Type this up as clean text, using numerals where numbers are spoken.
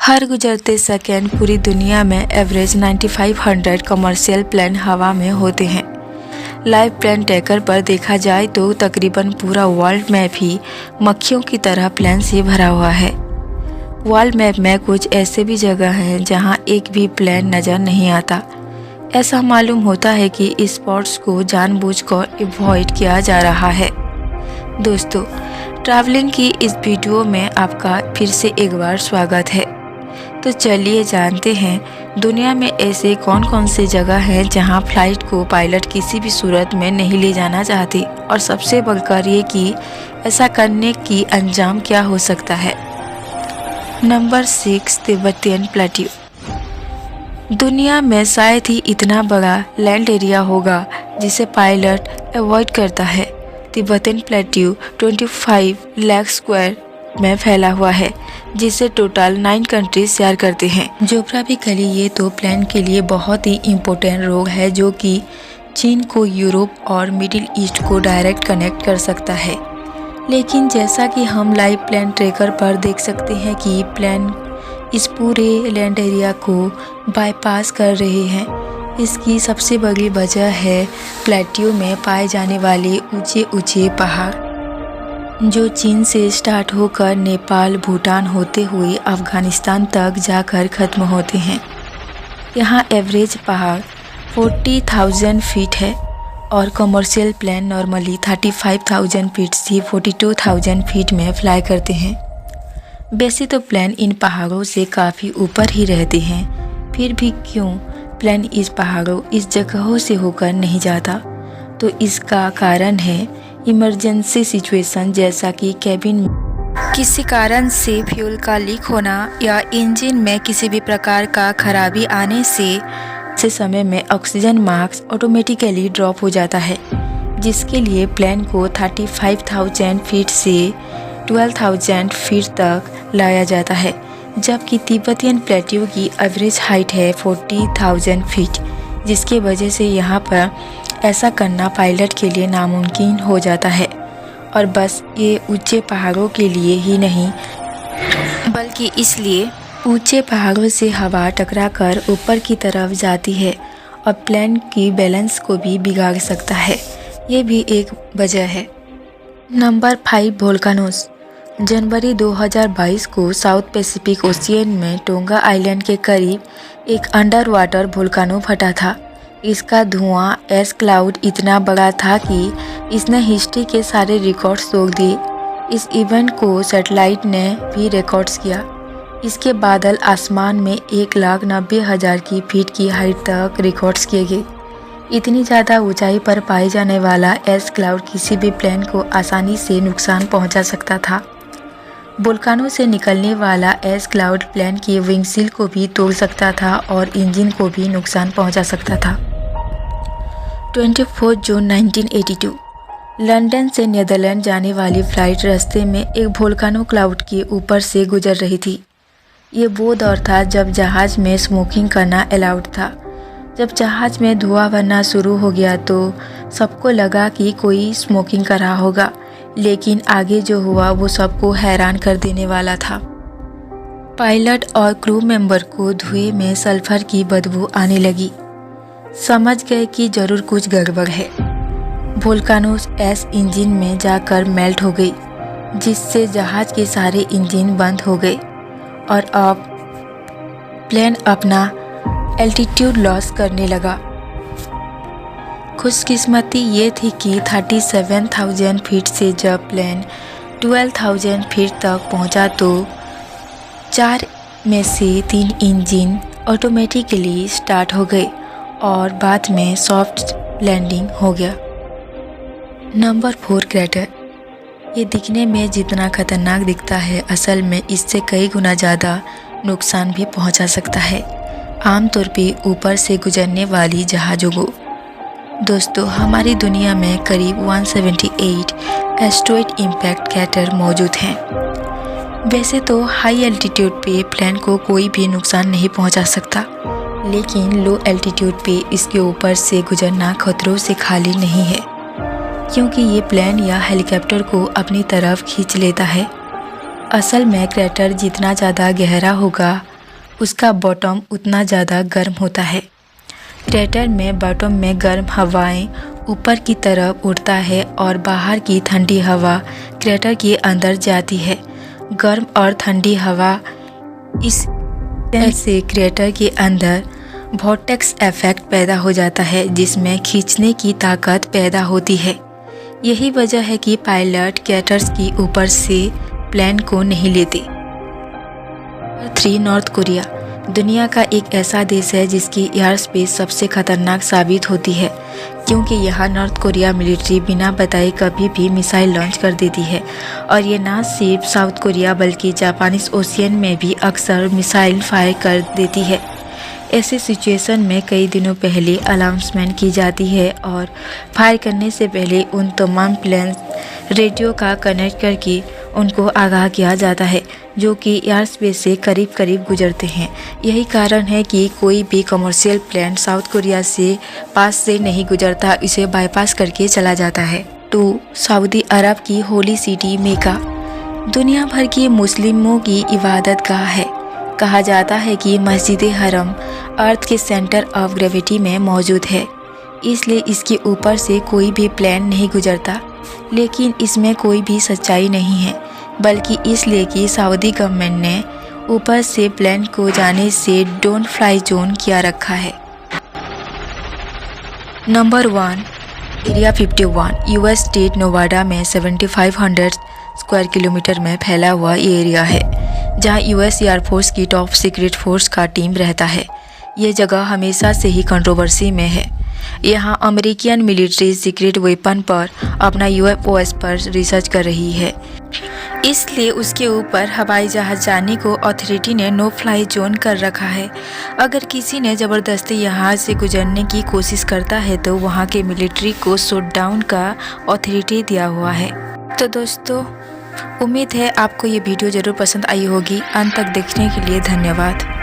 हर गुजरते सेकेंड पूरी दुनिया में एवरेज 9500 कमर्शियल प्लेन हवा में होते हैं। लाइव प्लेन ट्रैकर पर देखा जाए तो तकरीबन पूरा वर्ल्ड मैप ही मक्खियों की तरह प्लेन से भरा हुआ है। वर्ल्ड मैप में कुछ ऐसे भी जगह हैं जहां एक भी प्लेन नज़र नहीं आता। ऐसा मालूम होता है कि इस स्पॉट्स को जानबूझकर अवॉइड किया जा रहा है। दोस्तों, ट्रैवलिंग की इस वीडियो में आपका फिर से एक बार स्वागत है। तो चलिए जानते हैं दुनिया में ऐसे कौन कौन से जगह हैं जहां फ्लाइट को पायलट किसी भी सूरत में नहीं ले जाना चाहते, और सबसे बढ़कर ये कि ऐसा करने की अंजाम क्या हो सकता है। Number 6, Tibetan plateau. दुनिया में शायद ही इतना बड़ा लैंड एरिया होगा जिसे पायलट अवॉइड करता है। तिब्बतियन प्लेट्यू 25 लाख स्क्वायर में फैला हुआ है, जिसे टोटल 9 कंट्रीज शेयर करते हैं। ज्योग्राफिकली ये तो प्लेन के लिए बहुत ही इम्पोर्टेंट रोड है जो कि चीन को यूरोप और मिडिल ईस्ट को डायरेक्ट कनेक्ट कर सकता है। लेकिन जैसा कि हम लाइव प्लेन ट्रैकर पर देख सकते हैं कि प्लेन इस पूरे लैंड एरिया को बाईपास कर रहे हैं। इसकी सबसे बड़ी वजह है प्लेट्यू में पाए जाने वाले ऊंचे ऊंचे पहाड़, जो चीन से स्टार्ट होकर नेपाल, भूटान होते हुए अफ़गानिस्तान तक जाकर ख़त्म होते हैं। यहाँ एवरेज पहाड़ 40,000 फीट है और कमर्शियल प्लेन नॉर्मली 35,000 फीट से 42,000 फीट में फ्लाई करते हैं। वैसे तो प्लेन इन पहाड़ों से काफ़ी ऊपर ही रहते हैं, फिर भी क्यों प्लेन इस जगहों से होकर नहीं जाता? तो इसका कारण है इमरजेंसी सिचुएशन, जैसा कि कैबिन में किसी कारण से फ्यूल का लीक होना या इंजन में किसी भी प्रकार का खराबी आने से समय में ऑक्सीजन मास्क ऑटोमेटिकली ड्रॉप हो जाता है, जिसके लिए प्लेन को 35,000 फीट से 12,000 फीट तक लाया जाता है, जबकि तिब्बतियन प्लेट्यू की एवरेज हाइट है 40,000 फीट, जिसकी वजह से यहाँ पर ऐसा करना पायलट के लिए नामुमकिन हो जाता है। और बस ये ऊंचे पहाड़ों के लिए ही नहीं, बल्कि इसलिए ऊंचे पहाड़ों से हवा टकराकर ऊपर की तरफ जाती है और प्लेन की बैलेंस को भी बिगाड़ सकता है। ये भी एक वजह है। Number 5, volcanoes. जनवरी 2022 को साउथ पैसिफिक ओशियन में टोंगा आइलैंड के करीब एक अंडर वाटर वोल्केनो फटा था। इसका धुआं एस क्लाउड इतना बड़ा था कि इसने हिस्ट्री के सारे रिकॉर्ड्स तोड़ दिए। इस इवेंट को सैटेलाइट ने भी रिकॉर्ड्स किया। इसके बादल आसमान में 1,90,000 की फीट की हाइट तक रिकॉर्ड्स किए गए। इतनी ज़्यादा ऊंचाई पर पाए जाने वाला एस क्लाउड किसी भी प्लेन को आसानी से नुकसान पहुंचा सकता था। वोल्केनो से निकलने वाला एस क्लाउड प्लेन की विंगशील्ड को भी तोड़ सकता था और इंजन को भी नुकसान पहुंचा सकता था। 24 जून 1982 लंदन से नीदरलैंड जाने वाली फ़्लाइट रास्ते में एक वोल्केनो क्लाउड के ऊपर से गुजर रही थी। ये वो दौर था जब जहाज़ में स्मोकिंग करना अलाउड था। जब जहाज़ में धुआं बनना शुरू हो गया तो सबको लगा कि कोई स्मोकिंग कर रहा होगा, लेकिन आगे जो हुआ वो सबको हैरान कर देने वाला था। पायलट और क्रू मेंबर को धुएं में सल्फर की बदबू आने लगी। समझ गए कि ज़रूर कुछ गड़बड़ है। वोल्केनो एस इंजन में जाकर मेल्ट हो गई, जिससे जहाज़ के सारे इंजन बंद हो गए और अब प्लेन अपना एल्टीट्यूड लॉस करने लगा। खुशकिस्मती ये थी कि 37,000 फीट से जब प्लेन 12,000 फीट तक पहुंचा तो 4 में से 3 इंजन ऑटोमेटिकली स्टार्ट हो गए और बाद में सॉफ्ट लैंडिंग हो गया। Number 4, crater. ये दिखने में जितना खतरनाक दिखता है, असल में इससे कई गुना ज़्यादा नुकसान भी पहुंचा सकता है, आमतौर पे ऊपर से गुजरने वाली जहाज़ों को। दोस्तों, हमारी दुनिया में करीब 178 एस्टेरॉयड इम्पैक्ट क्रेटर मौजूद हैं। वैसे तो हाई एल्टीट्यूड पे प्लेन को कोई भी नुकसान नहीं पहुंचा सकता, लेकिन लो एल्टीट्यूड पे इसके ऊपर से गुजरना खतरों से खाली नहीं है, क्योंकि ये प्लेन या हेलीकॉप्टर को अपनी तरफ खींच लेता है। असल में क्रेटर जितना ज़्यादा गहरा होगा, उसका बॉटम उतना ज़्यादा गर्म होता है। क्रेटर में बॉटम में गर्म हवाएं ऊपर की तरफ उड़ता है और बाहर की ठंडी हवा क्रेटर के अंदर जाती है। गर्म और ठंडी हवा इस से क्रेटर के अंदर वोर्टेक्स इफेक्ट पैदा हो जाता है, जिसमें खींचने की ताकत पैदा होती है। यही वजह है कि पायलट क्रेटर्स की ऊपर से प्लेन को नहीं लेते। 3 नॉर्थ कोरिया दुनिया का एक ऐसा देश है जिसकी एयर स्पेस सबसे खतरनाक साबित होती है, क्योंकि यहाँ नॉर्थ कोरिया मिलिट्री बिना बताए कभी भी मिसाइल लॉन्च कर देती है। और ये ना सिर्फ साउथ कोरिया बल्कि जापानीज ओशियन में भी अक्सर मिसाइल फायर कर देती है। ऐसे सिचुएशन में कई दिनों पहले अनाउंसमेंट की जाती है और फायर करने से पहले उन तमाम प्लेन रेडियो का कनेक्ट करके उनको आगाह किया जाता है, जो कि एयर स्पेस से करीब करीब गुजरते हैं। यही कारण है कि कोई भी कमर्शियल प्लेन साउथ कोरिया से पास से नहीं गुजरता, इसे बाईपास करके चला जाता है। 2 सऊदी अरब की होली सिटी मेका दुनिया भर की मुस्लिमों की इबादत गाह है। कहा जाता है कि मस्जिद हरम अर्थ के सेंटर ऑफ ग्रेविटी में मौजूद है, इसलिए इसके ऊपर से कोई भी प्लेन नहीं गुजरता। लेकिन इसमें कोई भी सच्चाई नहीं है, बल्कि इसलिए कि सऊदी गवर्नमेंट ने ऊपर से प्लेन को जाने से डोंट फ्लाई जोन किया रखा है। नंबर 1 एरिया 51 यूएस स्टेट नोवाडा में 7500 स्क्वायर किलोमीटर में फैला हुआ ये एरिया है, जहां यूएस एयरफोर्स की टॉप सीक्रेट फोर्स का टीम रहता है। ये जगह हमेशा से ही कंट्रोवर्सी में है। यहाँ अमेरिकन मिलिट्री सीक्रेट वेपन पर अपना यूएफओएस पर रिसर्च कर रही है, इसलिए उसके ऊपर हवाई जहाज जाने को अथॉरिटी ने नो फ्लाई जोन कर रखा है। अगर किसी ने ज़बरदस्ती यहाँ से गुजरने की कोशिश करता है तो वहाँ के मिलिट्री को शूट डाउन का अथॉरिटी दिया हुआ है। तो दोस्तों, उम्मीद है आपको ये वीडियो ज़रूर पसंद आई होगी। अंत तक देखने के लिए धन्यवाद।